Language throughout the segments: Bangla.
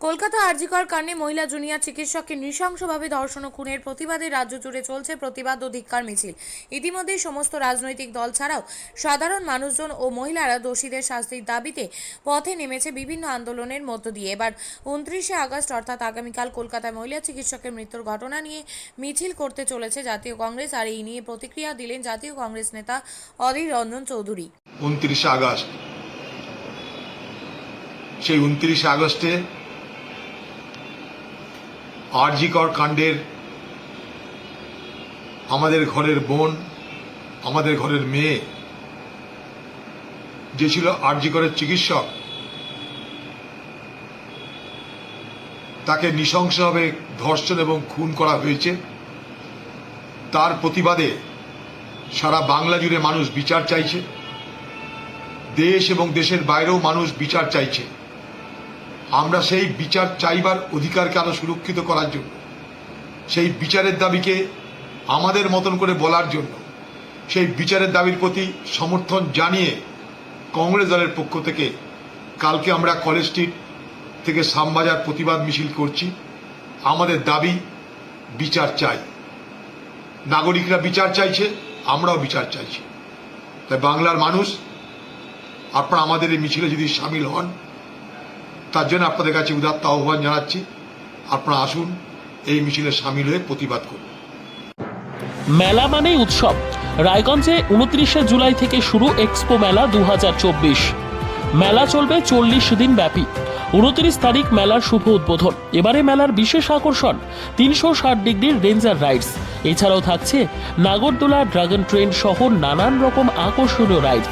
কলকাতা আরজিকর কাণ্ডে মহিলা জুনিয়র চিকিৎসককে নৃশংসভাবে ধর্ষণ ও খুনের প্রতিবাদে রাজ্য জুড়ে চলছে প্রতিবাদ ও ধিক্কার মিছিল। ইতিমধ্যেই সমস্ত রাজনৈতিক দল ছাড়াও সাধারণ মানুষজন ও মহিলারা দোষীদের শাস্তির দাবিতে পথে নেমেছে বিভিন্ন আন্দোলনের মধ্য দিয়ে। এবার 29শে আগস্ট অর্থাৎ আগামীকাল কলকাতায় মহিলা চিকিৎসকের মৃত্যুর ঘটনা নিয়ে মিছিল করতে চলেছে জাতীয় কংগ্রেস। আর এই নিয়ে প্রতিক্রিয়া দিলেন জাতীয় কংগ্রেস নেতা অধীর রঞ্জন চৌধুরী। 29শে আগস্ট, সেই 29শে আগস্টে আরজিকর কাণ্ডের আমাদের ঘরের বোন, আমাদের ঘরের মেয়ে যে ছিল আরজিকরের চিকিৎসক, তাকে নৃশংসভাবে ধর্ষণ এবং খুন করা হয়েছে। তার প্রতিবাদে সারা বাংলা জুড়ে মানুষ বিচার চাইছে, দেশ এবং দেশের বাইরেও মানুষ বিচার চাইছে। আমরা সেই বিচার চাইবার অধিকারকে আরো সুরক্ষিত করার জন্য, সেই বিচারের দাবিকে আমাদের মতন করে বলার জন্য, সেই বিচারের দাবির প্রতি সমর্থন জানিয়ে কংগ্রেস দলের পক্ষ থেকে কালকে আমরা কলেজ স্ট্রিট থেকে শ্যামবাজার প্রতিবাদ মিছিল করছি। আমাদের দাবি বিচার চাই, নাগরিকরা বিচার চাইছে, আমরাও বিচার চাইছি। তাই বাংলার মানুষ, আপনারা আমাদের এই মিছিলে যদি সামিল হন, তার জন্য আপনাদের কাছে উদাত্ত আহ্বান জানাচ্ছি। আপনারা আসুন, এই মিছিলে সামিল হয়ে প্রতিবাদ করুন। মেলা মানেই উৎসব। রায়গঞ্জে 29শে জুলাই থেকে শুরু এক্সপো মেলা 2024। মেলা চলবে 40 দিন ব্যাপী। 29 তারিখ মেলার শুভ উদ্বোধন। এবারে মেলার বিশেষ আকর্ষণ 360 ডিগ্রির রেঞ্জার রাইডস। এছাড়াও থাকছে নাগরদোলা, ড্রাগন ট্রেন সহ নানান রকম আকর্ষণীয় রাইড।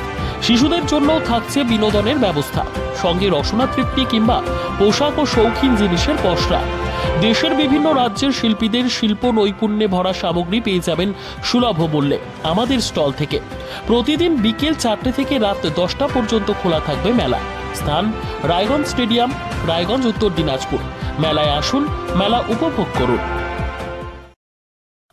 শিশুদের জন্য থাকছে বিনোদনের ব্যবস্থা, সঙ্গে রসনা তৃপ্তি কিংবা পোশাক ও শৌখিন জিনিসের পসরা। দেশের বিভিন্ন রাজ্যের শিল্পীদের শিল্প নৈপুণ্যে ভরা সামগ্রী পেয়ে যাবেন সুলভ মূল্যে আমাদের স্টল থেকে। প্রতিদিন বিকেল 4টে থেকে রাত 10টা পর্যন্ত খোলা থাকবে মেলা। স্থান রায়গঞ্জ স্টেডিয়াম, রায়গঞ্জ, উত্তর দিনাজপুর। মেলায় আসুন, মেলা উপভোগ করুন।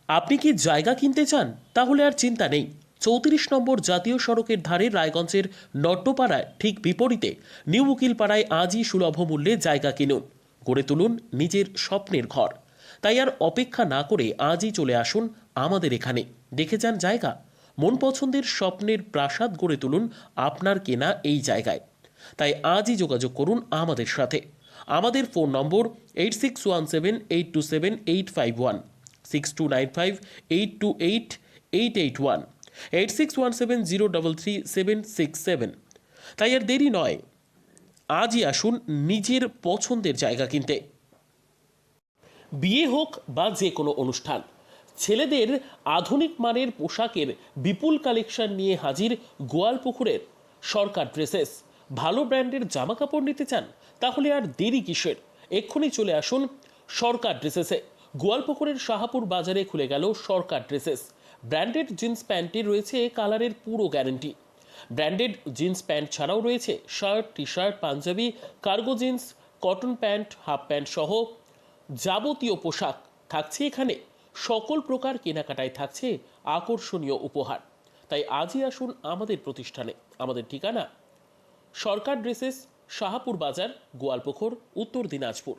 আপনি কি জায়গা কিনতে চান? তাহলে আর চিন্তা নেই। 34 নম্বর জাতীয় সড়কের ধারে রায়গঞ্জের নট্টপাড়ায় ঠিক বিপরীতে নিউ উকিলপাড়ায় আজই সুলভ মূল্যে জায়গা কিনুন, গড়ে তুলুন নিজের স্বপ্নের ঘর। তাই আর অপেক্ষা না করে আজই চলে আসুন আমাদের এখানে, দেখে যান জায়গা। মন পছন্দের স্বপ্নের প্রাসাদ গড়ে তুলুন আপনার কেনা এই জায়গায়। তাই আজই যোগাযোগ করুন আমাদের সাথে। আমাদের ফোন নম্বর 8617827851, 6295828881, 8617033767। তাই আর দেরি নয়, আজই আসুন নিজের পছন্দের জায়গা কিনতে। বিয়ে হোক বা যে কোনো অনুষ্ঠান, ছেলেদের আধুনিক মানের পোশাকের বিপুল কালেকশন নিয়ে হাজির গোয়ালপুকুরের সরকার ড্রেসেস। ভালো ব্র্যান্ডের জামা কাপড় নিতে চান? তাহলে আর দেরি কিসের? এক্ষুনি চলে আসুন সরকার ড্রেসেসে। গোয়ালপুকুরের শাহাপুর বাজারে খুলে গেল সরকার ড্রেসেস। ব্র্যান্ডেড জিন্স প্যান্টে রয়েছে কালারের পুরো গ্যারান্টি। ব্র্যান্ডেড জিন্স প্যান্ট ছাড়াও রয়েছে শার্ট, টি শার্ট, পাঞ্জাবি, cargo jeans, cotton pant, half pant সহ যাবতীয় পোশাক থাকছে এখানে। সকল প্রকার কেনাকাটায় থাকছে আকর্ষণীয় উপহার। তাই আজই আসুন আমাদের প্রতিষ্ঠানে। আমাদের ঠিকানা সরকার ড্রেসেস, শাহাপুর বাজার, গোয়ালপুকুর, উত্তর দিনাজপুর।